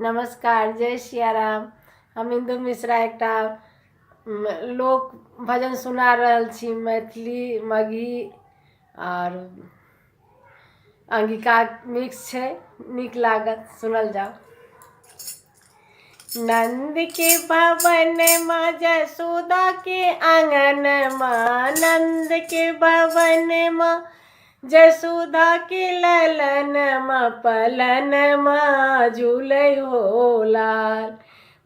नमस्कार, जय सियाराम। हम इंदु मिश्रा एक लोक भजन सुना रहल छी, मैथिली, मगही और अंगिका मिक्स छै, नीक लागत, सुनल जाओ। नंद के भवन माँ जसोदा के आंगन माँ, नंद के भवन माँ जसोदा के ललन माँ, पलन माँ झूले हो लाल,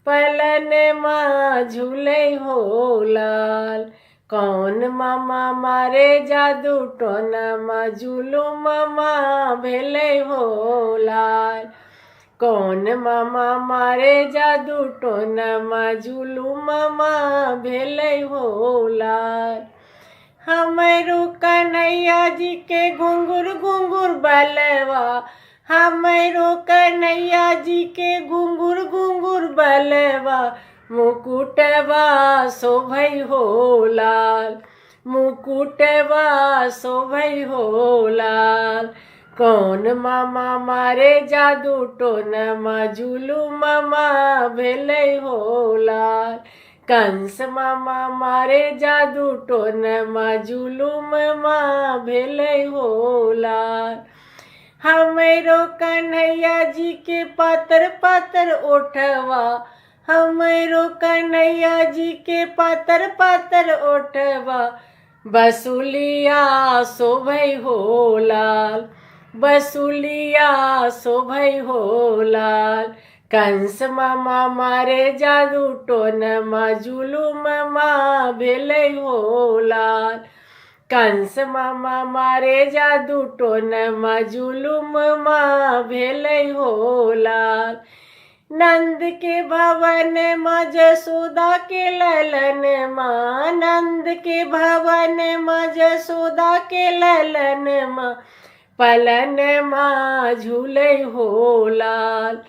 पलन माँ झूले हो लाल। कौन मामा मारे जादू टोना माँ, जुलुम माँ भेले हो लाल। कौन मामा मारे जादू टोना माँ, जुलुम माँ भेले हो लाल। हमरो कन्हैया जी के घुंघुर घुंघुर बलवा, हमरो कन्हैया जी के घुंघुर घुंघुर बलवा, मुकुटवा शोभै हो लाल, मुकुटवा शोभै हो लाल। कौन मामा मारे जादू टोना माँ, जुलुम माँ भेले हो लाल। कंस मामा मारे जादू टोना माँ, जुलुम माँ भेले हो लाल। हमरो कन्हैया जी के पातर पातर ओठवा, हमरो कन्हैया जी के पातर पातर ओठवा, बसुलिया शोभै हो लाल, बसुलिया शोभै हो लाल। कंस मामा मारे जादू टोना माँ, जुलुम माँ भेले हो लाल। कंस मामा मारे जादू टोना माँ, जुलुम माँ भेले हो लाल। नंद के भवन माँ जसोदा के ललन माँ, नंद के भवन माँ जसोदा के ललन माँ, पलन माँ झूले हो लाल,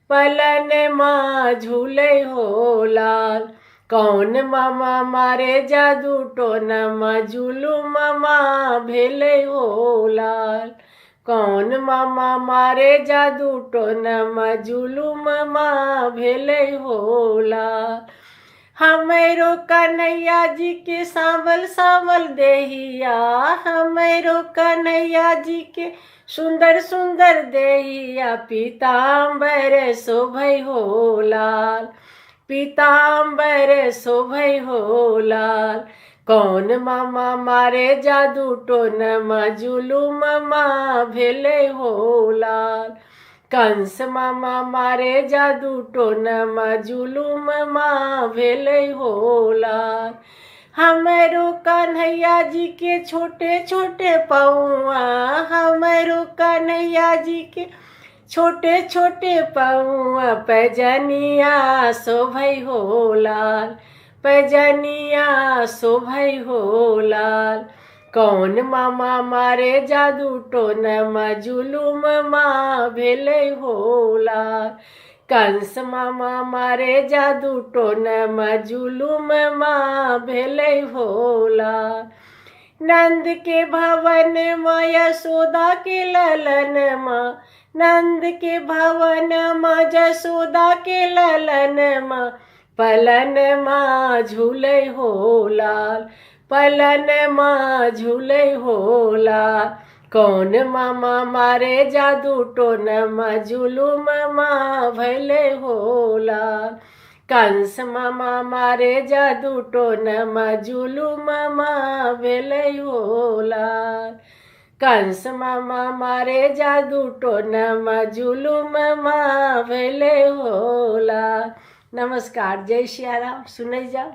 पलन माँ झूले हो लाल। कौन मामा मारे जादू टोना माँ, जुलुम माँ भेले हो लाल। कौन मामा मारे जादू टोना माँ, जुलुम माँ भेले हो लाल। हमरो कन्हैया जी के सांवल सांवल देहिया, हमरो कन्हैया जी के सुंदर सुंदर देहिया, पीताम्बर शोभै हो लाल, पीताम्बर शोभै हो लाल। कौन मामा मारे जादू टोना माँ, जुलुम माँ भेले हो लाल। कंस मामा मारे जादू टोना माँ, जुलुम माँ भेले हो लाल। हमरो कन्हैया जी के छोटे छोटे पौआ, हमरो कन्हैया जी के छोटे छोटे पौआ, पैजनिया शोभै हो लाल, पैजनिया शोभै हो लाल। कौन मामा मारे जादू टोना माँ, जुलुम माँ भेले हो लाल। कंस मामा मारे जादू टोना माँ, जुलुम माँ भेले हो लाल। नंद के भवन माँ यशोदा के ललन माँ, नंद के भवन माँ जसोदा के ललन माँ, पलन माँ झूले हो लाल, पलन माँ झूले हो लाल। कौन मामा मारे जादू टोना माँ, जुलुम माँ भेले हो लाल। कंस मामा मारे जादू टोना माँ, जुलुम माँ भेले हो लाल। कंस मामा मारे जादू टोना माँ, जुलुम माँ भेले हो लाल। नमस्कार, जय सियाराम, सुनै जाओ।